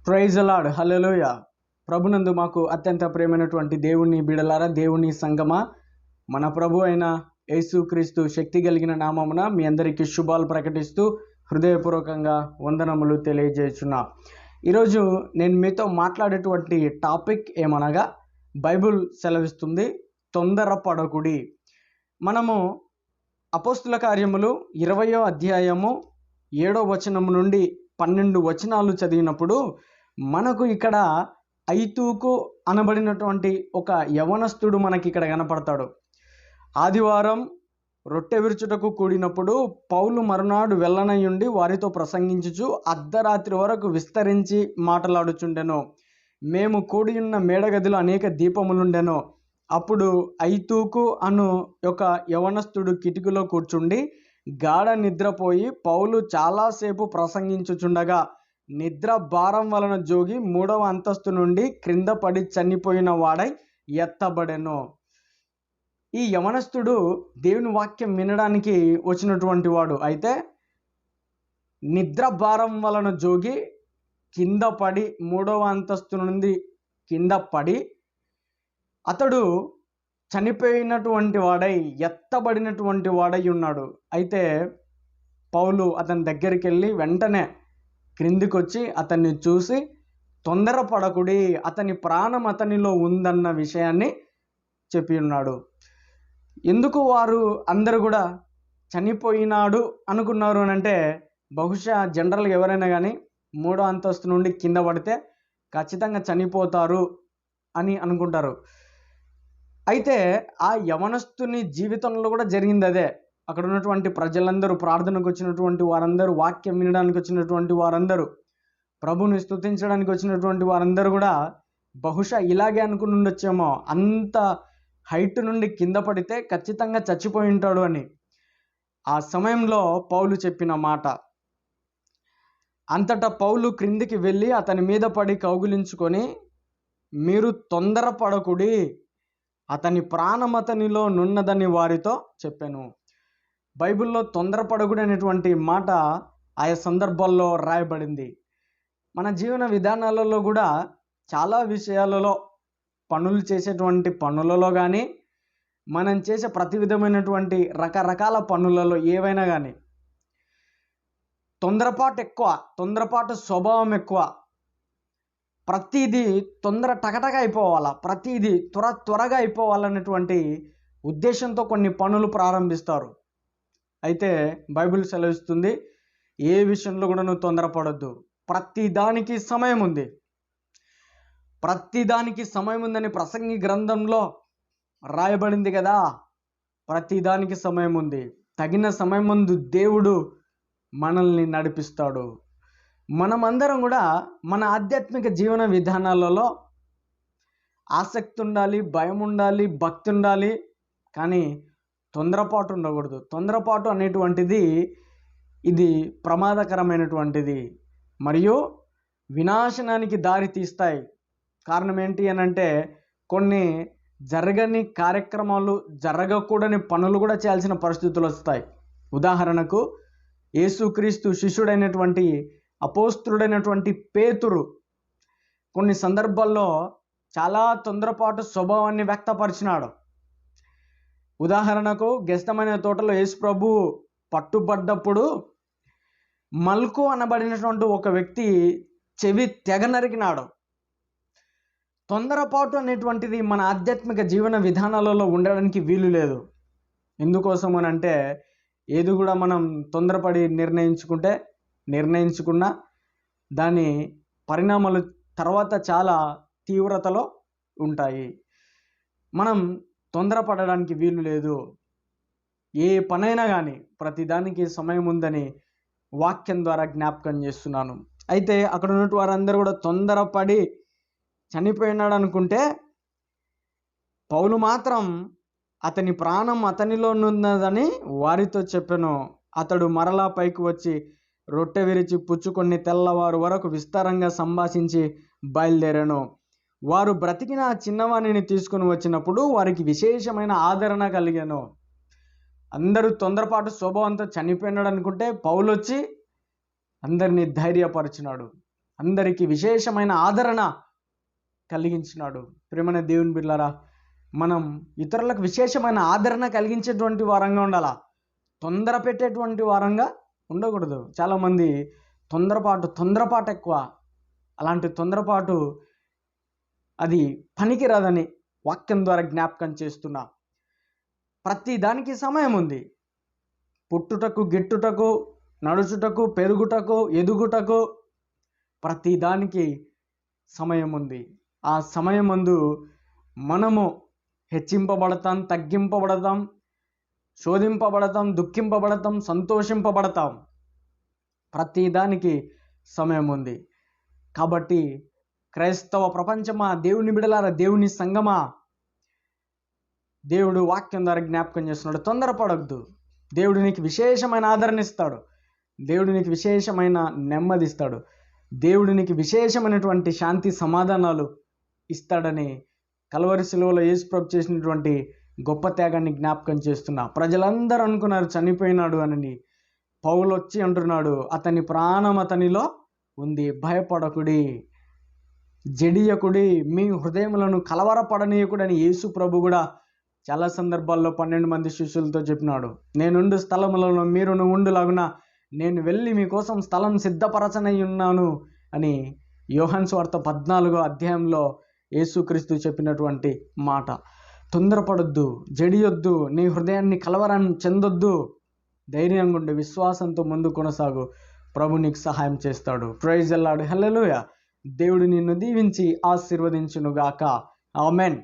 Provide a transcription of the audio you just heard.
Praise lord, హల్లెలూయా. ప్రభునందు మాకు అత్యంత ప్రియమైనటువంటి దేవుని బిడలారా, దేవుని సంగమా, మన ప్రభు అయిన యేసుక్రీస్తు శక్తి కలిగిన నామమున మీ అందరికీ శుభాలు ప్రకటిస్తూ హృదయపూర్వకంగా వందనములు తెలియజేస్తున్నా. ఈరోజు నేను మీతో మాట్లాడేటువంటి టాపిక్ ఏమనగా, బైబిల్ సెలవిస్తుంది తొందరపడకుడి. మనము అపోస్తుల కార్యములు 20వ అధ్యాయము 7వ వచనం నుండి 12 వచనాలు చదివినప్పుడు మనకు ఇక్కడ ఐతూకు అనబడినటువంటి ఒక యవనస్తుడు మనకి ఇక్కడ కనపడతాడు. ఆదివారం రొట్టె విరుచుటకు కూడినప్పుడు పౌలు మరునాడు వెళ్ళనయుండి వారితో ప్రసంగించుచు అర్ధరాత్రి వరకు విస్తరించి మాటలాడుచుండెను. మేము కూడి ఉన్న మేడగదిలో అనేక దీపములుండెను. అప్పుడు ఐతూకు అను ఒక యవనస్తుడు కిటికీలో కూర్చుండి గాఢ నిద్రపోయి పౌలు చాలాసేపు ప్రసంగించుచుండగా నిద్ర భారం వలన జోగి 3వ అంతస్తు నుండి క్రింద పడి చనిపోయిన వాడై ఎత్తబడెను. ఈ యవనస్తుడు దేవుని వాక్యం వినడానికి వచ్చినటువంటి వాడు. అయితే నిద్ర భారం వలన జోగి కింద పడి 3వ అంతస్తు నుండి కింద పడి అతడు చనిపోయినటువంటి వాడై ఎత్తబడినటువంటి వాడై ఉన్నాడు. అయితే పౌలు అతని దగ్గరికి వెళ్ళి వెంటనే క్రిందికి వచ్చి అతన్ని చూసి తొందరపడకుడి, అతని ప్రాణం అతనిలో ఉందన్న విషయాన్ని చెప్పి ఉన్నాడు. ఎందుకు వారు అందరూ కూడా చనిపోయినాడు అనుకున్నారు అని అంటే, బహుశా జనరల్గా ఎవరైనా కానీ 3వ అంతస్తు నుండి కింద పడితే ఖచ్చితంగా చనిపోతారు అని అనుకుంటారు. అయితే ఆ యవనస్తుని జీవితంలో కూడా జరిగింది అదే. అక్కడ ఉన్నటువంటి ప్రజలందరూ, ప్రార్థనకు వచ్చినటువంటి వారందరూ, వాక్యం వినడానికి వచ్చినటువంటి వారందరూ, ప్రభుని స్తుతించడానికి వచ్చినటువంటి వారందరూ కూడా బహుశా ఇలాగే అనుకుని ఉండొచ్చేమో, అంత హైట్ నుండి కింద పడితే ఖచ్చితంగా చచ్చిపోయి ఉంటాడు అని. ఆ సమయంలో పౌలు చెప్పిన మాట, అంతటా పౌలు క్రిందికి వెళ్ళి అతని మీద పడి కౌగిలించుకొని, మీరు తొందరపడకుడి, అతని ప్రాణం అతనిలో నున్నదని వారితో చెప్పాను. బైబిల్లో తొందరపడకుడి అనేటువంటి మాట ఆయా సందర్భాల్లో రాయబడింది. మన జీవన విధానాలలో కూడా చాలా విషయాలలో, పనులు చేసేటువంటి పనులలో కానీ, మనం చేసే ప్రతి విధమైనటువంటి రకరకాల పనులలో ఏవైనా కానీ తొందరపాటు ఎక్కువ, తొందరపాటు స్వభావం ఎక్కువ. ప్రతిదీ తొందర టకటగా అయిపోవాలా, ప్రతిదీ త్వరగా అయిపోవాలన్నటువంటి ఉద్దేశంతో కొన్ని పనులు ప్రారంభిస్తారు. అయితే బైబిల్ సెలవిస్తుంది, ఏ విషయంలో కూడా నువ్వు తొందరపడొద్దు. ప్రతిదానికి సమయం ఉంది, ప్రతిదానికి సమయం ఉందని ప్రసంగి గ్రంథంలో రాయబడింది కదా. ప్రతిదానికి సమయం ఉంది. తగిన సమయం ముందు దేవుడు మనల్ని నడిపిస్తాడు. మనమందరం కూడా మన ఆధ్యాత్మిక జీవన విధానాలలో ఆసక్తి ఉండాలి, భయం ఉండాలి, భక్తి ఉండాలి, కానీ తొందరపాటు ఉండకూడదు. తొందరపాటు అనేటువంటిది ఇది ప్రమాదకరమైనటువంటిది మరియు వినాశనానికి దారి తీస్తాయి. కారణం ఏంటి అని అంటే, కొన్ని జరగని కార్యక్రమాలు, జరగకూడని పనులు కూడా చేయాల్సిన పరిస్థితులు వస్తాయి. ఉదాహరణకు యేసుక్రీస్తు శిష్యుడైనటువంటి అపోస్తుడైనటువంటి పేతురు కొన్ని సందర్భాల్లో చాలా తొందరపాటు స్వభావాన్ని వ్యక్తపరిచినాడు. ఉదాహరణకు గెస్తమనే తోటలో యేసు ప్రభు పట్టుబడ్డప్పుడు మల్కు అనబడినటువంటి ఒక వ్యక్తి చెవి తెగ నరికినాడు. తొందరపాటు అనేటువంటిది మన ఆధ్యాత్మిక జీవన విధానాలలో ఉండడానికి వీలు లేదు. ఎందుకోసం అని అంటే, ఏది కూడా మనం తొందరపడి నిర్ణయించుకున్నా దాని పరిణామాలు తర్వాత చాలా తీవ్రతలో ఉంటాయి. మనం తొందరపడడానికి వీలు లేదు. ఏ పనైనా కానీ ప్రతిదానికి సమయం ఉందని వాక్యం ద్వారా జ్ఞాపకం చేస్తున్నాను. అయితే అక్కడ ఉన్నటువంటి వారందరూ కూడా తొందరపడి చనిపోయినాడు అనుకుంటే, పౌలు మాత్రం అతని ప్రాణం అతనిలో ఉన్నదని వారితో చెప్పెను. అతడు మరలా పైకి వచ్చి రొట్టె విరిచి పుచ్చుకొని తెల్లవారు వరకు విస్తారంగా సంభాషించి బయలుదేరాను. వారు బ్రతికిన ఆ చిన్నవాణిని తీసుకుని వచ్చినప్పుడు వారికి విశేషమైన ఆదరణ కలిగాను. అందరూ తొందరపాటు స్వభావంతో చనిపోయినాడు అనుకుంటే, పౌలు వచ్చి అందరినీ ధైర్యపరిచినాడు. అందరికీ విశేషమైన ఆదరణ కలిగించినాడు. ప్రేమైన దేవుని బిడ్డలారా, మనం ఇతరులకు విశేషమైన ఆదరణ కలిగించేటువంటి వారంగా ఉండాలా, తొందర పెట్టేటువంటి వారంగా ఉండకూడదు. చాలామంది తొందరపాటు ఎక్కువ. అలాంటి తొందరపాటు అది పనికిరాదని వాక్యం ద్వారా జ్ఞాపకం చేస్తున్నా. ప్రతి దానికి సమయం ఉంది. పుట్టుటకు, గిట్టుటకు, నడుచుటకు, పెరుగుటకు, ఎదుగుటకు ప్రతి దానికి సమయం ఉంది. ఆ సమయమందు మనము హెచ్చింపబడతాం, తగ్గింపబడతాం, శోధింపబడతాం, దుఃఖింపబడతాం, సంతోషింపబడతాం. ప్రతి దానికి సమయం ఉంది. కాబట్టి క్రైస్తవ ప్రపంచమా, దేవుని బిడలారా, దేవుని సంగమా, దేవుడు వాక్యం ద్వారా జ్ఞాపకం చేస్తున్నాడు, తొందరపడద్దు. దేవుడు నీకు విశేషమైన ఆదరణ ఇస్తాడు. దేవుడు నీకు విశేషమైన నెమ్మది ఇస్తాడు. దేవుడు నీకు విశేషమైనటువంటి శాంతి సమాధానాలు ఇస్తాడని కల్వరి శిలువలో యేసుప్రభు చేసినటువంటి గొప్ప త్యాగాన్ని జ్ఞాపకం చేస్తున్నా. ప్రజలందరూ అనుకున్నారు చనిపోయినాడు అని. పౌలు వచ్చి అంటున్నాడు, అతని ప్రాణం అతనిలో ఉంది, భయపడకుడి, జడియకుడి, మీ హృదయములను కలవరపడనీయకుడని యేసు ప్రభు కూడా చాలా సందర్భాల్లో 12 మంది శిష్యులతో చెప్పినాడు. నేనుండు స్థలములలో మీరును ఉండులాగున నేను వెళ్ళి మీకోసం స్థలం సిద్ధపరచనై ఉన్నాను అని యోహాను సువార్త 14వ అధ్యాయంలో యేసుక్రీస్తు చెప్పినటువంటి మాట. తొందరపడొద్దు, జడియొద్దు, నీ హృదయాన్ని కలవరం చెందొద్దు. ధైర్యంగా ఉండి విశ్వాసంతో ముందు కొనసాగు. ప్రభు నీకు సహాయం చేస్తాడు. ప్రైజ్ ది లార్డ్, హల్లెలూయా. దేవుడు నిన్ను దీవించి ఆశీర్వదించునుగాక. ఆమేన్.